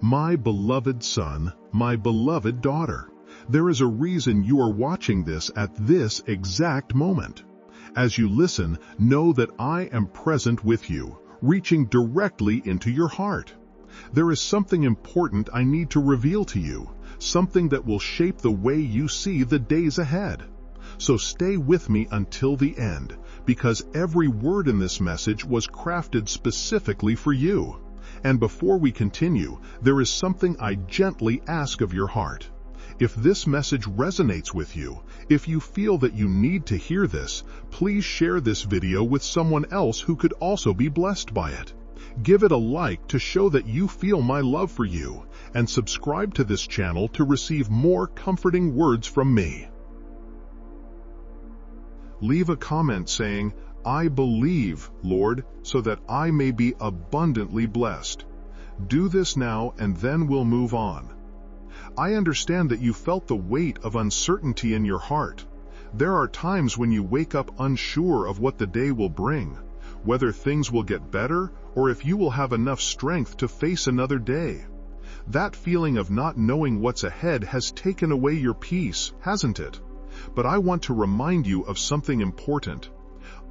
My beloved son, my beloved daughter, there is a reason you are watching this at this exact moment. As you listen, know that I am present with you, reaching directly into your heart. There is something important I need to reveal to you, something that will shape the way you see the days ahead. So stay with me until the end, because every word in this message was crafted specifically for you. And before we continue, there is something I gently ask of your heart. If this message resonates with you, if you feel that you need to hear this, please share this video with someone else who could also be blessed by it. Give it a like to show that you feel my love for you, and subscribe to this channel to receive more comforting words from me. Leave a comment saying, "I believe, Lord, so that I may be abundantly blessed." Do this now and then we'll move on. I understand that you felt the weight of uncertainty in your heart. There are times when you wake up unsure of what the day will bring, whether things will get better or if you will have enough strength to face another day. That feeling of not knowing what's ahead has taken away your peace, hasn't it? But I want to remind you of something important.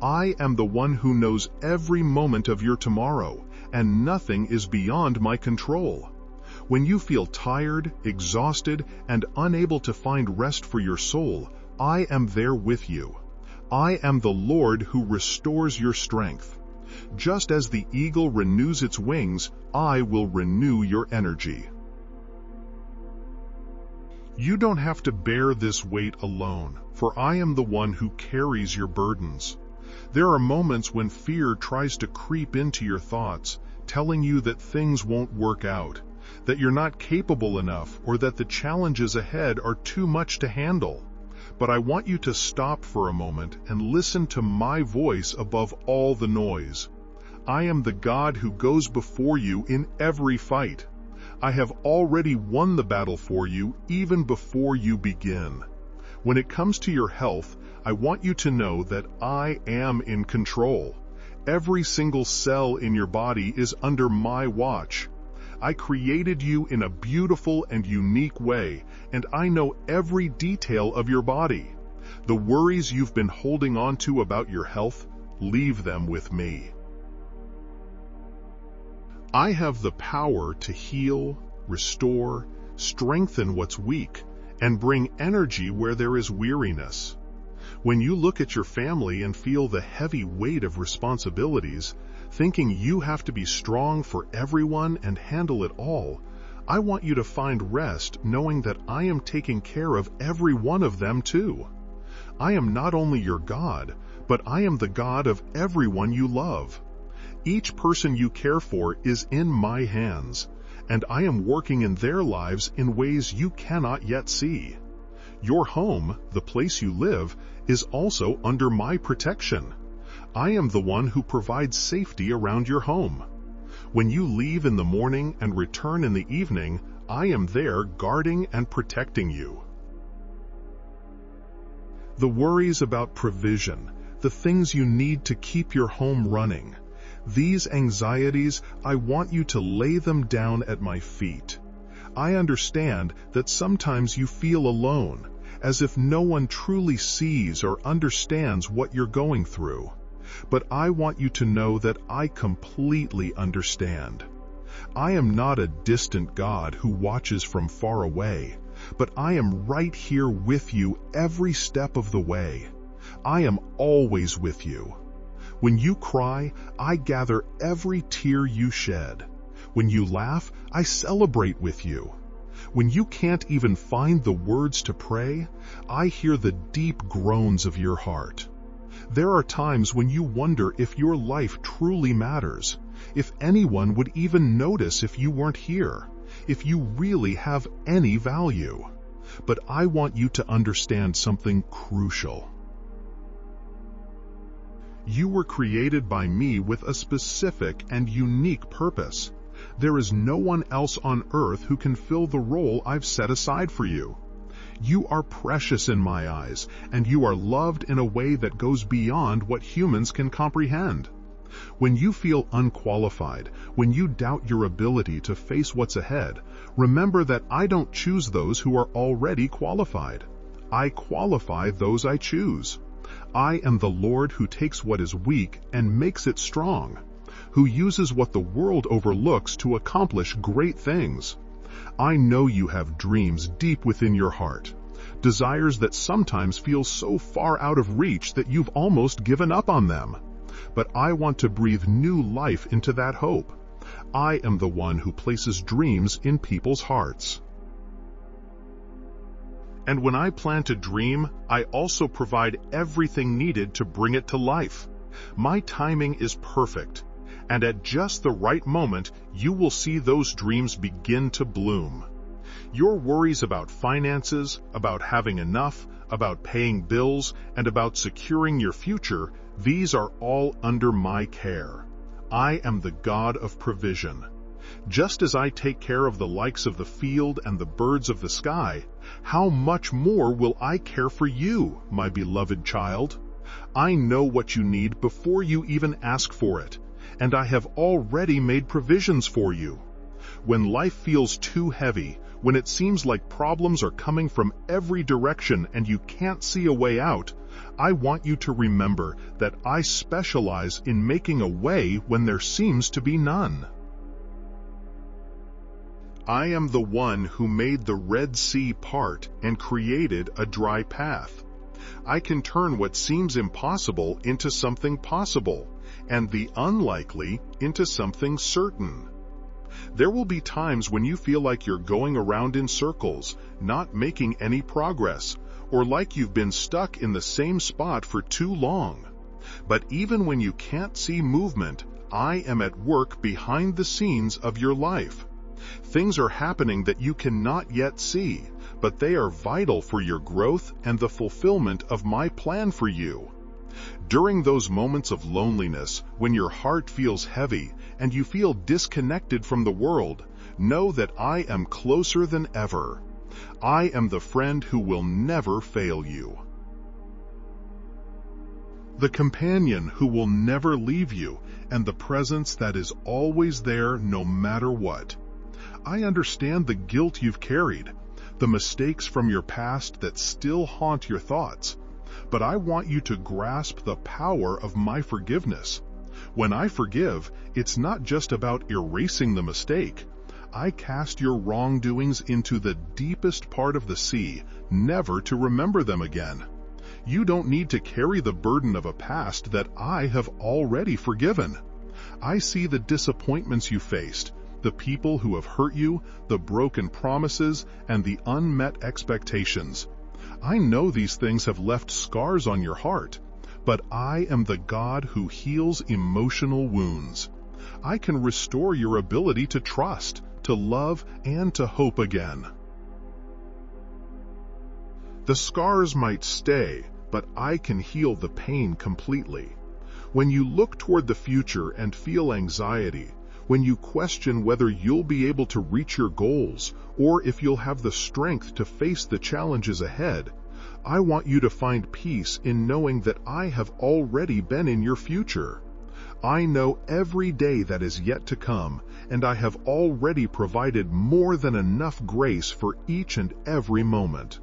I am the one who knows every moment of your tomorrow, and nothing is beyond my control. When you feel tired, exhausted, and unable to find rest for your soul, I am there with you. I am the Lord who restores your strength. Just as the eagle renews its wings, I will renew your energy. You don't have to bear this weight alone, for I am the one who carries your burdens. There are moments when fear tries to creep into your thoughts, telling you that things won't work out, that you're not capable enough, or that the challenges ahead are too much to handle. But I want you to stop for a moment and listen to my voice above all the noise. I am the God who goes before you in every fight. I have already won the battle for you even before you begin. When it comes to your health, I want you to know that I am in control. Every single cell in your body is under my watch. I created you in a beautiful and unique way, and I know every detail of your body. The worries you've been holding on to about your health, leave them with me. I have the power to heal, restore, strengthen what's weak, and bring energy where there is weariness. When you look at your family and feel the heavy weight of responsibilities, thinking you have to be strong for everyone and handle it all, I want you to find rest knowing that I am taking care of every one of them too. I am not only your God, but I am the God of everyone you love. Each person you care for is in my hands, and I am working in their lives in ways you cannot yet see. Your home, the place you live, is also under my protection. I am the one who provides safety around your home. When you leave in the morning and return in the evening, I am there guarding and protecting you. The worries about provision, the things you need to keep your home running, these anxieties, I want you to lay them down at my feet. I understand that sometimes you feel alone, as if no one truly sees or understands what you're going through. But I want you to know that I completely understand. I am not a distant God who watches from far away, but I am right here with you every step of the way. I am always with you. When you cry, I gather every tear you shed. When you laugh, I celebrate with you. When you can't even find the words to pray, I hear the deep groans of your heart. There are times when you wonder if your life truly matters, if anyone would even notice if you weren't here, if you really have any value. But I want you to understand something crucial. You were created by me with a specific and unique purpose. There is no one else on earth who can fill the role I've set aside for you. You are precious in my eyes, and you are loved in a way that goes beyond what humans can comprehend. When you feel unqualified, when you doubt your ability to face what's ahead, remember that I don't choose those who are already qualified. I qualify those I choose. I am the Lord who takes what is weak and makes it strong, who uses what the world overlooks to accomplish great things. I know you have dreams deep within your heart, desires that sometimes feel so far out of reach that you've almost given up on them. But I want to breathe new life into that hope. I am the one who places dreams in people's hearts. And when I plant a dream, I also provide everything needed to bring it to life. My timing is perfect, and at just the right moment, you will see those dreams begin to bloom. Your worries about finances, about having enough, about paying bills, and about securing your future, these are all under my care. I am the God of provision. Just as I take care of the likes of the field and the birds of the sky, how much more will I care for you, my beloved child? I know what you need before you even ask for it, and I have already made provisions for you. When life feels too heavy, when it seems like problems are coming from every direction and you can't see a way out, I want you to remember that I specialize in making a way when there seems to be none. I am the one who made the Red Sea part and created a dry path. I can turn what seems impossible into something possible, and the unlikely into something certain. There will be times when you feel like you're going around in circles, not making any progress, or like you've been stuck in the same spot for too long. But even when you can't see movement, I am at work behind the scenes of your life. Things are happening that you cannot yet see, but they are vital for your growth and the fulfillment of my plan for you. During those moments of loneliness, when your heart feels heavy and you feel disconnected from the world, know that I am closer than ever. I am the friend who will never fail you. The companion who will never leave you, and the presence that is always there no matter what. I understand the guilt you've carried, the mistakes from your past that still haunt your thoughts, but I want you to grasp the power of my forgiveness. When I forgive, it's not just about erasing the mistake. I cast your wrongdoings into the deepest part of the sea, never to remember them again. You don't need to carry the burden of a past that I have already forgiven. I see the disappointments you faced, the people who have hurt you, the broken promises, and the unmet expectations. I know these things have left scars on your heart, but I am the God who heals emotional wounds. I can restore your ability to trust, to love, and to hope again. The scars might stay, but I can heal the pain completely. When you look toward the future and feel anxiety, when you question whether you'll be able to reach your goals or if you'll have the strength to face the challenges ahead, I want you to find peace in knowing that I have already been in your future. I know every day that is yet to come, and I have already provided more than enough grace for each and every moment.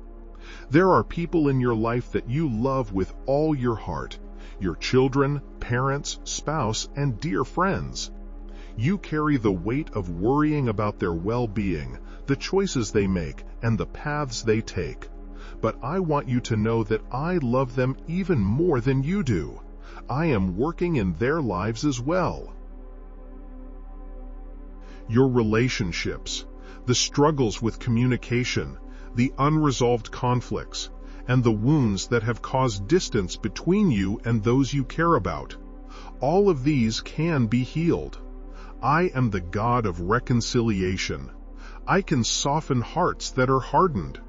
There are people in your life that you love with all your heart, your children, parents, spouse, and dear friends. You carry the weight of worrying about their well-being, the choices they make, and the paths they take. But I want you to know that I love them even more than you do. I am working in their lives as well. Your relationships, the struggles with communication, the unresolved conflicts, and the wounds that have caused distance between you and those you care about. All of these can be healed. I am the God of reconciliation. I can soften hearts that are hardened.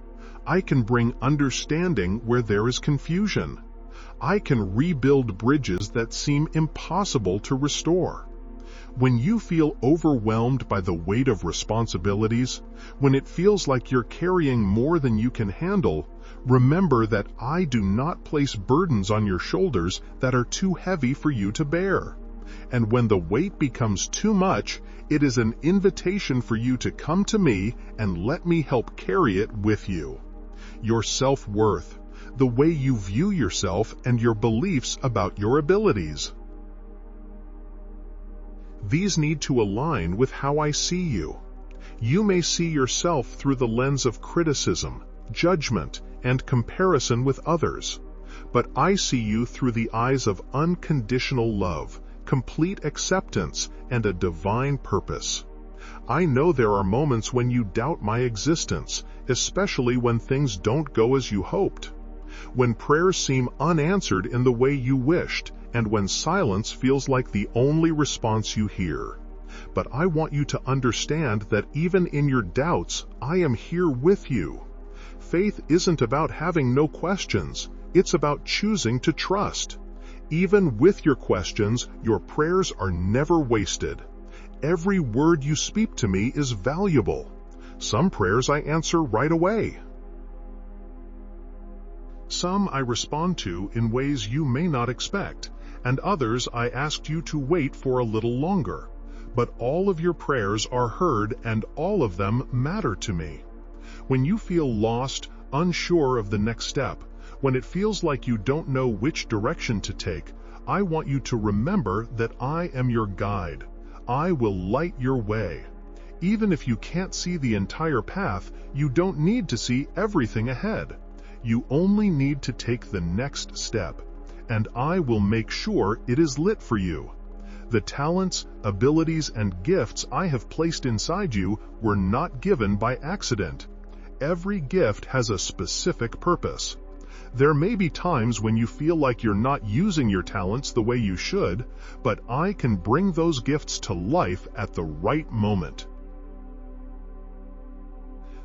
I can bring understanding where there is confusion. I can rebuild bridges that seem impossible to restore. When you feel overwhelmed by the weight of responsibilities, when it feels like you're carrying more than you can handle, remember that I do not place burdens on your shoulders that are too heavy for you to bear. And when the weight becomes too much, it is an invitation for you to come to me and let me help carry it with you. Your self-worth, the way you view yourself, and your beliefs about your abilities. These need to align with how I see you. You may see yourself through the lens of criticism, judgment, and comparison with others, but I see you through the eyes of unconditional love, complete acceptance, and a divine purpose. I know there are moments when you doubt my existence, especially when things don't go as you hoped, when prayers seem unanswered in the way you wished, and when silence feels like the only response you hear. But I want you to understand that even in your doubts, I am here with you. Faith isn't about having no questions, it's about choosing to trust. Even with your questions, your prayers are never wasted. Every word you speak to me is valuable. Some prayers I answer right away. Some I respond to in ways you may not expect, and others I asked you to wait for a little longer. But all of your prayers are heard, and all of them matter to me. When you feel lost, unsure of the next step, when it feels like you don't know which direction to take, I want you to remember that I am your guide. I will light your way. Even if you can't see the entire path, you don't need to see everything ahead. You only need to take the next step, and I will make sure it is lit for you. The talents, abilities, and gifts I have placed inside you were not given by accident. Every gift has a specific purpose. There may be times when you feel like you're not using your talents the way you should, but I can bring those gifts to life at the right moment.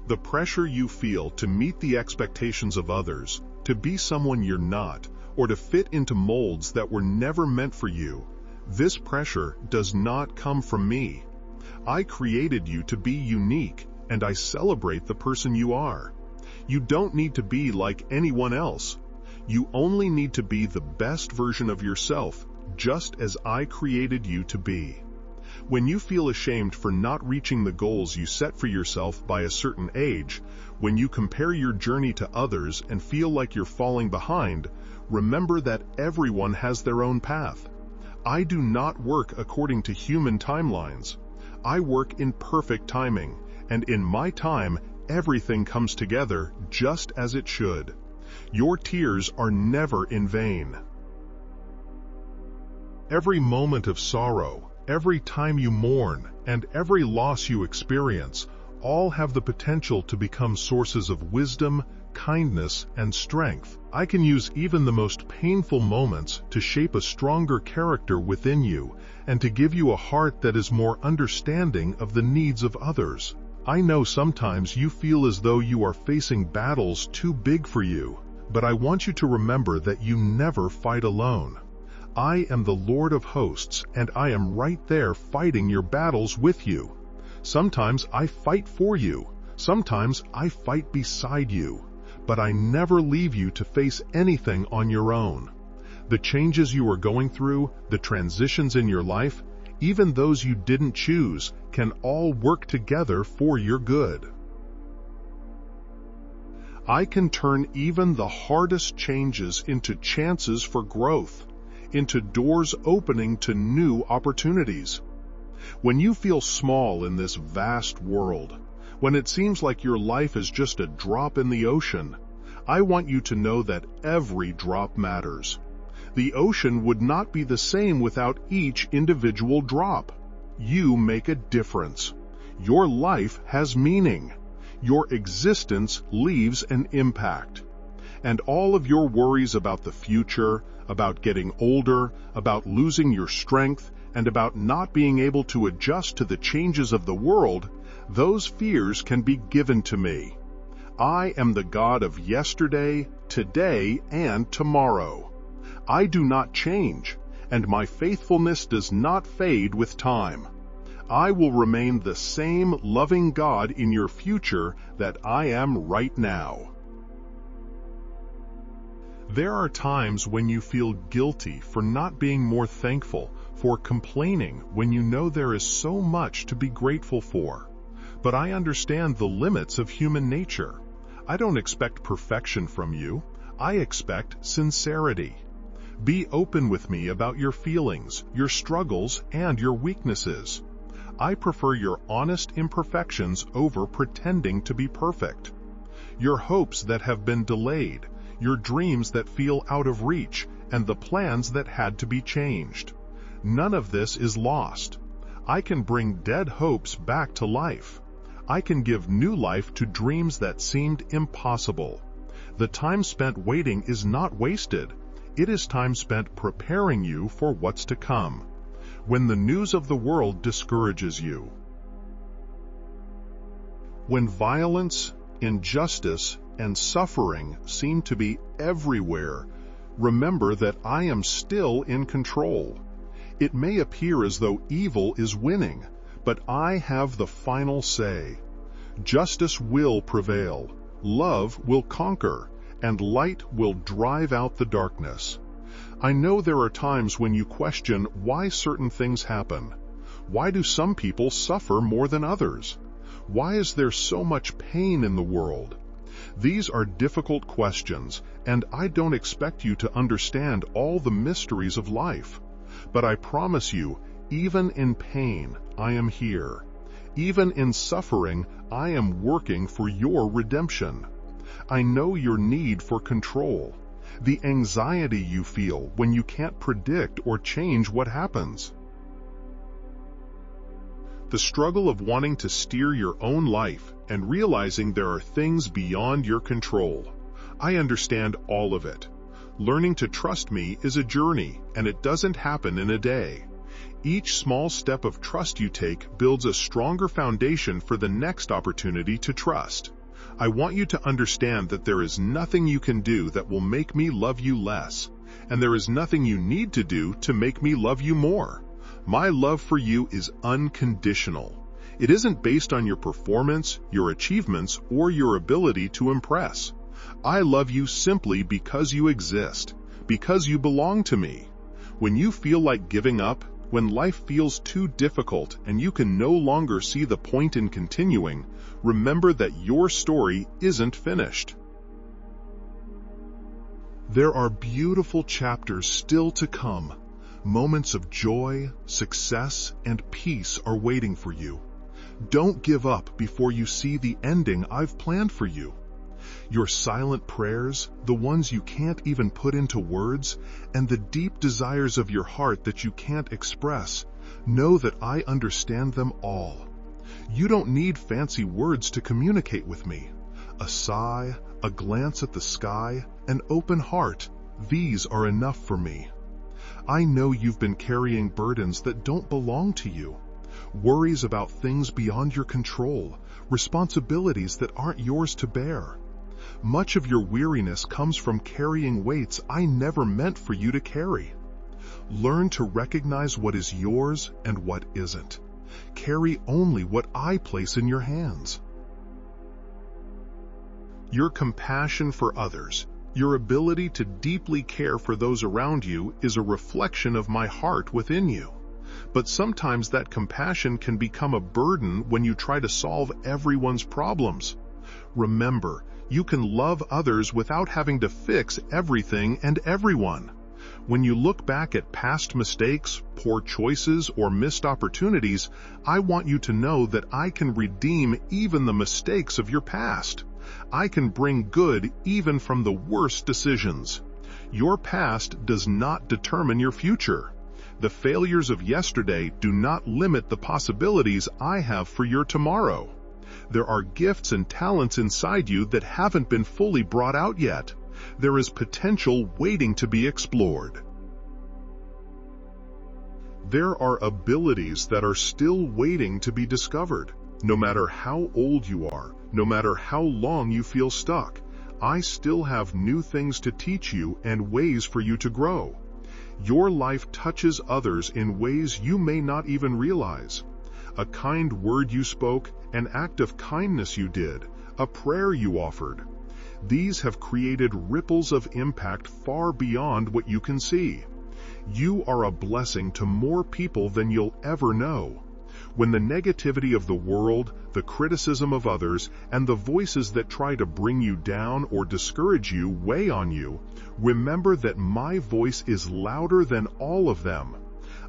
The pressure you feel to meet the expectations of others, to be someone you're not, or to fit into molds that were never meant for you, this pressure does not come from me. I created you to be unique, and I celebrate the person you are. You don't need to be like anyone else. You only need to be the best version of yourself, just as I created you to be. When you feel ashamed for not reaching the goals you set for yourself by a certain age, when you compare your journey to others and feel like you're falling behind, remember that everyone has their own path. I do not work according to human timelines. I work in perfect timing, and in my time, everything comes together just as it should. Your tears are never in vain. Every moment of sorrow, every time you mourn, and every loss you experience, all have the potential to become sources of wisdom, kindness, and strength. I can use even the most painful moments to shape a stronger character within you and to give you a heart that is more understanding of the needs of others. I know sometimes you feel as though you are facing battles too big for you, but I want you to remember that you never fight alone. I am the Lord of hosts, and I am right there fighting your battles with you. Sometimes I fight for you, sometimes I fight beside you, but I never leave you to face anything on your own. The changes you are going through, the transitions in your life, even those you didn't choose, can all work together for your good. I can turn even the hardest changes into chances for growth, into doors opening to new opportunities. When you feel small in this vast world, when it seems like your life is just a drop in the ocean, I want you to know that every drop matters. The ocean would not be the same without each individual drop. You make a difference. Your life has meaning. Your existence leaves an impact. And all of your worries about the future, about getting older, about losing your strength, and about not being able to adjust to the changes of the world, those fears can be given to me. I am the God of yesterday, today, and tomorrow. I do not change, and my faithfulness does not fade with time. I will remain the same loving God in your future that I am right now. There are times when you feel guilty for not being more thankful, for complaining when you know there is so much to be grateful for. But I understand the limits of human nature. I don't expect perfection from you. I expect sincerity. Be open with me about your feelings, your struggles, and your weaknesses. I prefer your honest imperfections over pretending to be perfect. Your hopes that have been delayed, your dreams that feel out of reach, and the plans that had to be changed. None of this is lost. I can bring dead hopes back to life. I can give new life to dreams that seemed impossible. The time spent waiting is not wasted. It is time spent preparing you for what's to come. When the news of the world discourages you. When violence, injustice, and suffering seem to be everywhere, remember that I am still in control. It may appear as though evil is winning, but I have the final say. Justice will prevail, love will conquer, and light will drive out the darkness. I know there are times when you question why certain things happen. Why do some people suffer more than others? Why is there so much pain in the world? These are difficult questions, and I don't expect you to understand all the mysteries of life. But I promise you, even in pain, I am here. Even in suffering, I am working for your redemption. I know your need for control, the anxiety you feel when you can't predict or change what happens. The struggle of wanting to steer your own life and realizing there are things beyond your control. I understand all of it. Learning to trust me is a journey, and it doesn't happen in a day. Each small step of trust you take builds a stronger foundation for the next opportunity to trust. I want you to understand that there is nothing you can do that will make me love you less, and there is nothing you need to do to make me love you more. My love for you is unconditional. It isn't based on your performance, your achievements, or your ability to impress. I love you simply because you exist, because you belong to me. When you feel like giving up, when life feels too difficult and you can no longer see the point in continuing, remember that your story isn't finished. There are beautiful chapters still to come. Moments of joy, success, and peace are waiting for you. Don't give up before you see the ending I've planned for you. Your silent prayers, the ones you can't even put into words, and the deep desires of your heart that you can't express, know that I understand them all. You don't need fancy words to communicate with me. A sigh, a glance at the sky, an open heart, these are enough for me. I know you've been carrying burdens that don't belong to you. Worries about things beyond your control, responsibilities that aren't yours to bear. Much of your weariness comes from carrying weights I never meant for you to carry. Learn to recognize what is yours and what isn't. Carry only what I place in your hands. Your compassion for others, your ability to deeply care for those around you is a reflection of my heart within you. But sometimes that compassion can become a burden when you try to solve everyone's problems. Remember, you can love others without having to fix everything and everyone. When you look back at past mistakes, poor choices, or missed opportunities, I want you to know that I can redeem even the mistakes of your past. I can bring good even from the worst decisions. Your past does not determine your future. The failures of yesterday do not limit the possibilities I have for your tomorrow. There are gifts and talents inside you that haven't been fully brought out yet. There is potential waiting to be explored. There are abilities that are still waiting to be discovered. No matter how old you are, no matter how long you feel stuck, I still have new things to teach you and ways for you to grow. Your life touches others in ways you may not even realize. A kind word you spoke, an act of kindness you did, a prayer you offered. These have created ripples of impact far beyond what you can see. You are a blessing to more people than you'll ever know. When the negativity of the world, the criticism of others, and the voices that try to bring you down or discourage you weigh on you, remember that my voice is louder than all of them.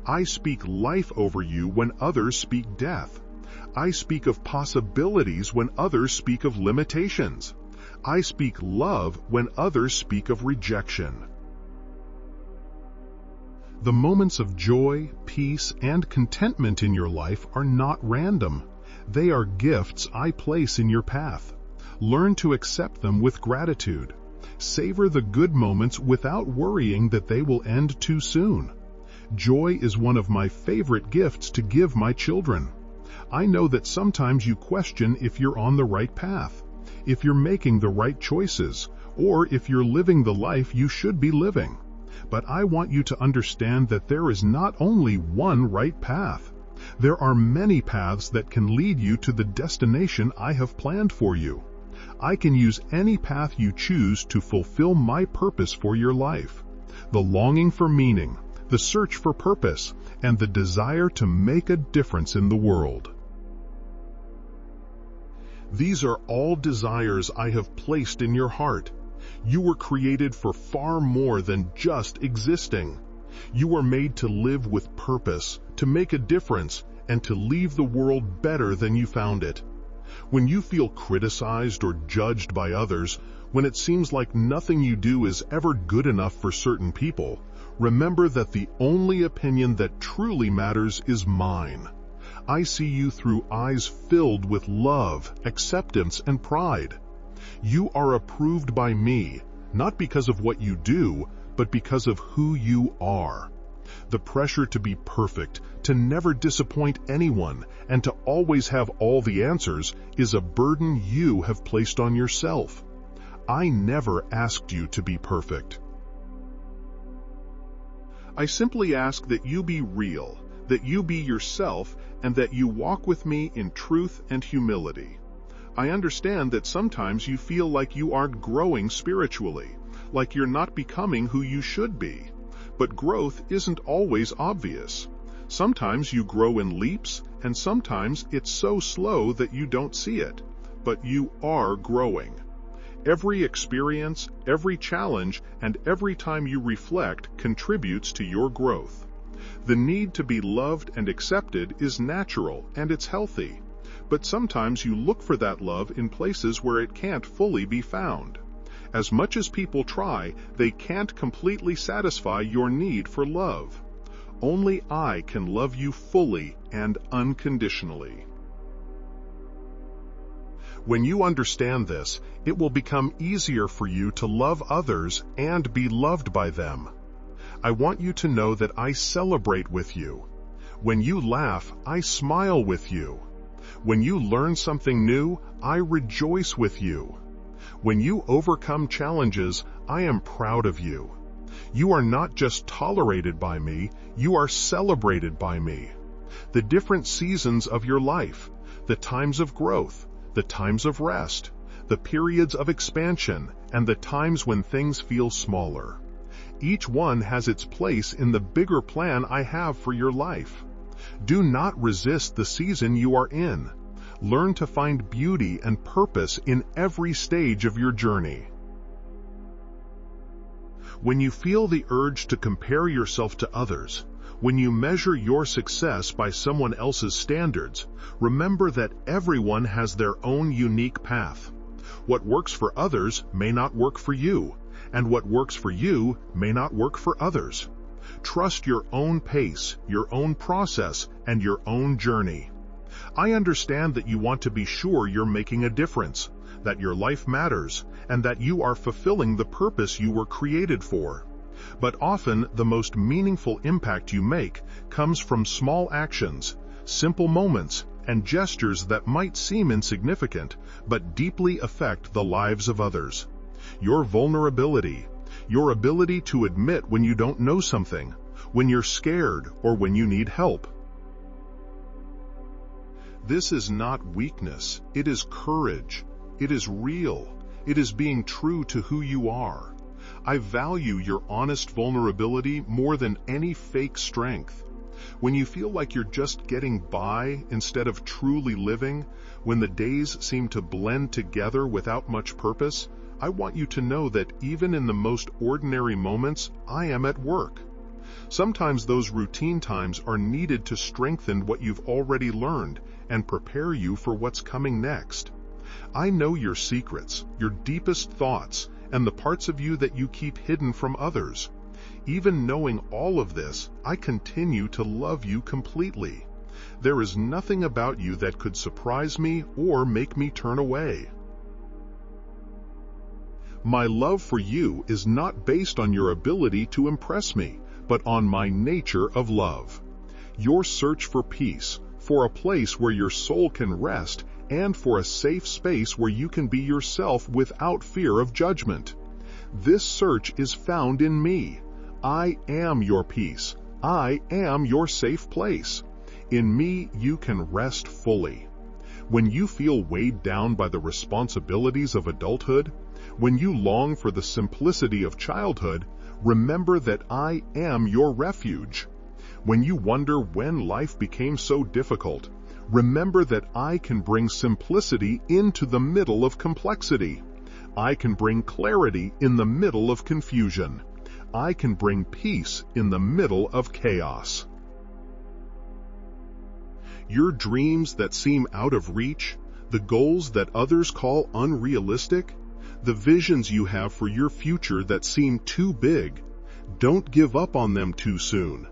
I speak life over you when others speak death. I speak of possibilities when others speak of limitations. I speak love when others speak of rejection. The moments of joy, peace, and contentment in your life are not random. They are gifts I place in your path. Learn to accept them with gratitude. Savor the good moments without worrying that they will end too soon. Joy is one of my favorite gifts to give my children. I know that sometimes you question if you're on the right path, if you're making the right choices, or if you're living the life you should be living. But I want you to understand that there is not only one right path. There are many paths that can lead you to the destination I have planned for you. I can use any path you choose to fulfill my purpose for your life. The longing for meaning, the search for purpose, and the desire to make a difference in the world. These are all desires I have placed in your heart. You were created for far more than just existing. You were made to live with purpose, to make a difference, and to leave the world better than you found it. When you feel criticized or judged by others, when it seems like nothing you do is ever good enough for certain people, remember that the only opinion that truly matters is mine. I see you through eyes filled with love, acceptance, and pride. You are approved by me, not because of what you do, but because of who you are. The pressure to be perfect, to never disappoint anyone, and to always have all the answers is a burden you have placed on yourself. I never asked you to be perfect. I simply ask that you be real, that you be yourself, and that you walk with me in truth and humility. I understand that sometimes you feel like you aren't growing spiritually, like you're not becoming who you should be. But growth isn't always obvious. Sometimes you grow in leaps, and sometimes it's so slow that you don't see it. But you are growing. Every experience, every challenge, and every time you reflect contributes to your growth. The need to be loved and accepted is natural and it's healthy. But sometimes you look for that love in places where it can't fully be found. As much as people try, they can't completely satisfy your need for love. Only I can love you fully and unconditionally. When you understand this, it will become easier for you to love others and be loved by them. I want you to know that I celebrate with you. When you laugh, I smile with you. When you learn something new, I rejoice with you. When you overcome challenges, I am proud of you. You are not just tolerated by me, you are celebrated by me. The different seasons of your life, the times of growth, the times of rest, the periods of expansion, and the times when things feel smaller. Each one has its place in the bigger plan I have for your life. Do not resist the season you are in. Learn to find beauty and purpose in every stage of your journey. When you feel the urge to compare yourself to others, when you measure your success by someone else's standards, remember that everyone has their own unique path. What works for others may not work for you, and what works for you may not work for others. Trust your own pace, your own process, and your own journey. I understand that you want to be sure you're making a difference, that your life matters, and that you are fulfilling the purpose you were created for. But often, the most meaningful impact you make comes from small actions, simple moments, and gestures that might seem insignificant, but deeply affect the lives of others. Your vulnerability, your ability to admit when you don't know something, when you're scared, or when you need help. This is not weakness, it is courage. It is real. It is being true to who you are. I value your honest vulnerability more than any fake strength. When you feel like you're just getting by instead of truly living, when the days seem to blend together without much purpose, I want you to know that even in the most ordinary moments, I am at work. Sometimes those routine times are needed to strengthen what you've already learned and prepare you for what's coming next. I know your secrets, your deepest thoughts, and the parts of you that you keep hidden from others. Even knowing all of this, I continue to love you completely. There is nothing about you that could surprise me or make me turn away. My love for you is not based on your ability to impress me, but on my nature of love. Your search for peace, for a place where your soul can rest, and for a safe space where you can be yourself without fear of judgment. This search is found in me. I am your peace. I am your safe place. In me, you can rest fully. When you feel weighed down by the responsibilities of adulthood, when you long for the simplicity of childhood, remember that I am your refuge. When you wonder when life became so difficult, remember that I can bring simplicity into the middle of complexity. I can bring clarity in the middle of confusion. I can bring peace in the middle of chaos. Your dreams that seem out of reach, the goals that others call unrealistic, the visions you have for your future that seem too big, don't give up on them too soon.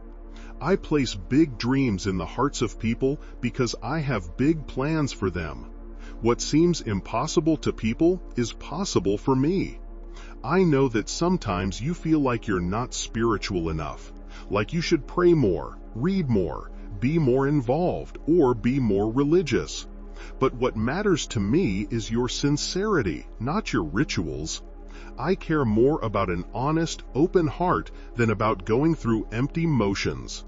I place big dreams in the hearts of people because I have big plans for them. What seems impossible to people is possible for me. I know that sometimes you feel like you're not spiritual enough, like you should pray more, read more, be more involved, or be more religious. But what matters to me is your sincerity, not your rituals. I care more about an honest, open heart than about going through empty motions.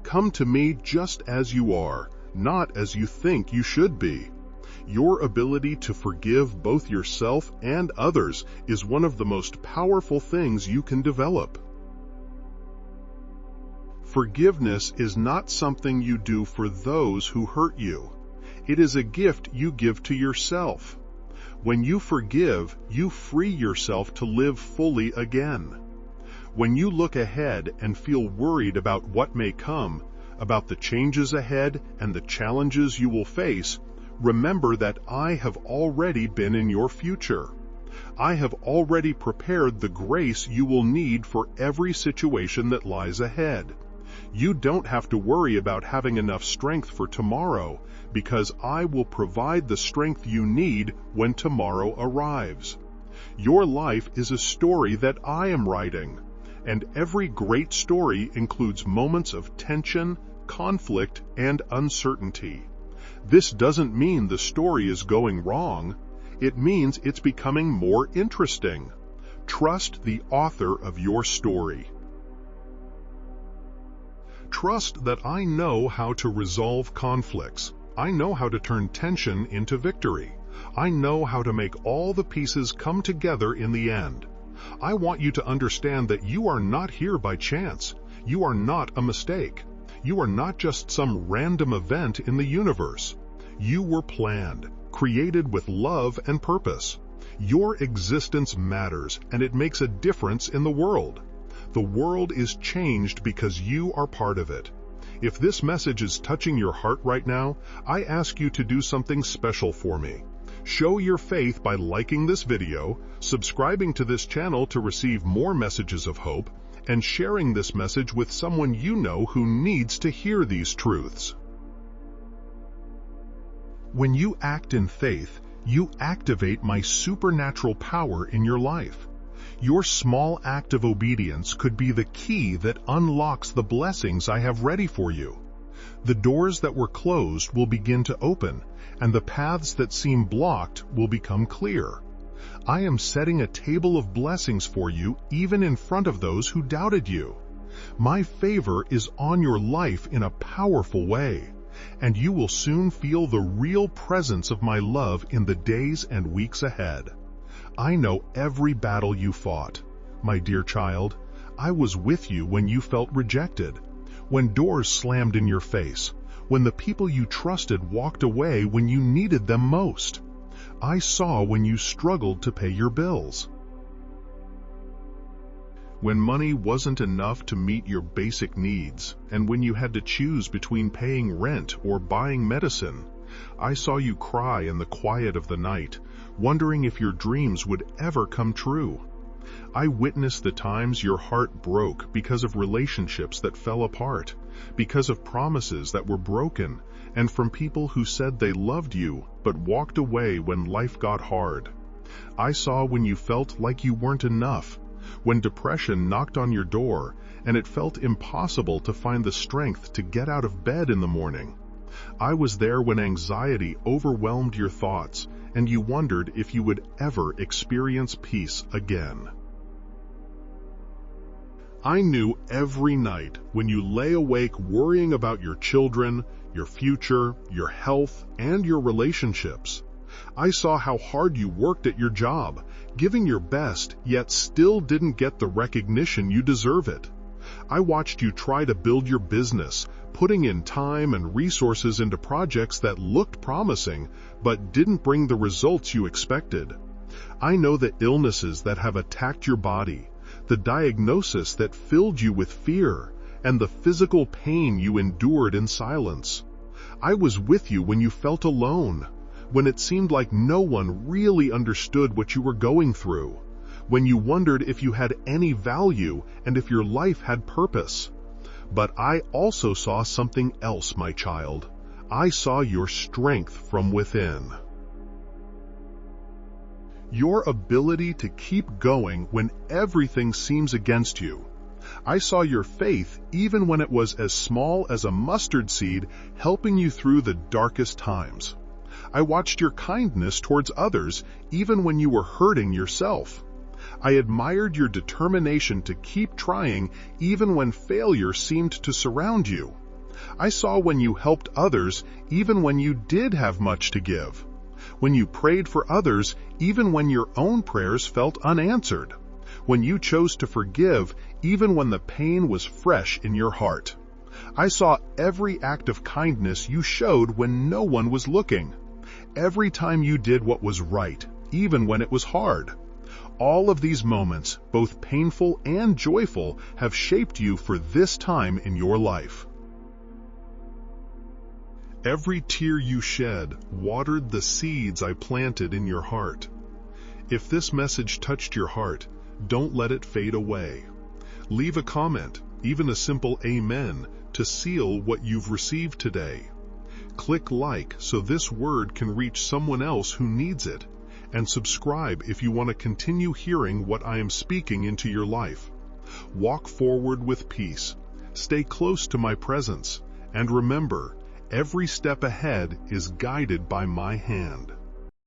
Come to me just as you are, not as you think you should be. Your ability to forgive both yourself and others is one of the most powerful things you can develop. Forgiveness is not something you do for those who hurt you. It is a gift you give to yourself. When you forgive, you free yourself to live fully again. When you look ahead and feel worried about what may come, about the changes ahead and the challenges you will face, remember that I have already been in your future. I have already prepared the grace you will need for every situation that lies ahead. You don't have to worry about having enough strength for tomorrow, because I will provide the strength you need when tomorrow arrives. Your life is a story that I am writing, and every great story includes moments of tension, conflict, and uncertainty. This doesn't mean the story is going wrong. It means it's becoming more interesting. Trust the author of your story. Trust that I know how to resolve conflicts. I know how to turn tension into victory. I know how to make all the pieces come together in the end. I want you to understand that you are not here by chance. You are not a mistake. You are not just some random event in the universe. You were planned, created with love and purpose. Your existence matters, and it makes a difference in the world. The world is changed because you are part of it. If this message is touching your heart right now, I ask you to do something special for me. Show your faith by liking this video, subscribing to this channel to receive more messages of hope, and sharing this message with someone you know who needs to hear these truths. When you act in faith, you activate my supernatural power in your life. Your small act of obedience could be the key that unlocks the blessings I have ready for you. The doors that were closed will begin to open, and the paths that seem blocked will become clear. I am setting a table of blessings for you even in front of those who doubted you. My favor is on your life in a powerful way, and you will soon feel the real presence of my love in the days and weeks ahead. I know every battle you fought. my dear child. I was with you when you felt rejected, when doors slammed in your face, when the people you trusted walked away when you needed them most. I saw when you struggled to pay your bills, when money wasn't enough to meet your basic needs, and when you had to choose between paying rent or buying medicine. I saw you cry in the quiet of the night, wondering if your dreams would ever come true. I witnessed the times your heart broke because of relationships that fell apart, because of promises that were broken, and from people who said they loved you but walked away when life got hard. I saw when you felt like you weren't enough, when depression knocked on your door and it felt impossible to find the strength to get out of bed in the morning. I was there when anxiety overwhelmed your thoughts and you wondered if you would ever experience peace again. I knew every night when you lay awake worrying about your children, your future, your health, and your relationships. I saw how hard you worked at your job, giving your best, yet still didn't get the recognition you deserve it. I watched you try to build your business, putting in time and resources into projects that looked promising, but didn't bring the results you expected. I know the illnesses that have attacked your body, the diagnosis that filled you with fear, and the physical pain you endured in silence. I was with you when you felt alone, when it seemed like no one really understood what you were going through, when you wondered if you had any value and if your life had purpose. But I also saw something else, my child. I saw your strength from within. Your ability to keep going when everything seems against you. I saw your faith even when it was as small as a mustard seed, helping you through the darkest times. I watched your kindness towards others even when you were hurting yourself. I admired your determination to keep trying even when failure seemed to surround you. I saw when you helped others even when you did have much to give, when you prayed for others even when your own prayers felt unanswered, when you chose to forgive even when the pain was fresh in your heart. I saw every act of kindness you showed when no one was looking, every time you did what was right, even when it was hard. All of these moments, both painful and joyful, have shaped you for this time in your life. Every tear you shed watered the seeds I planted in your heart. If this message touched your heart, don't let it fade away. Leave a comment, even a simple amen, to seal what you've received today. Click like so this word can reach someone else who needs it, and subscribe if you want to continue hearing what I am speaking into your life. Walk forward with peace, stay close to my presence, and remember, every step ahead is guided by my hand.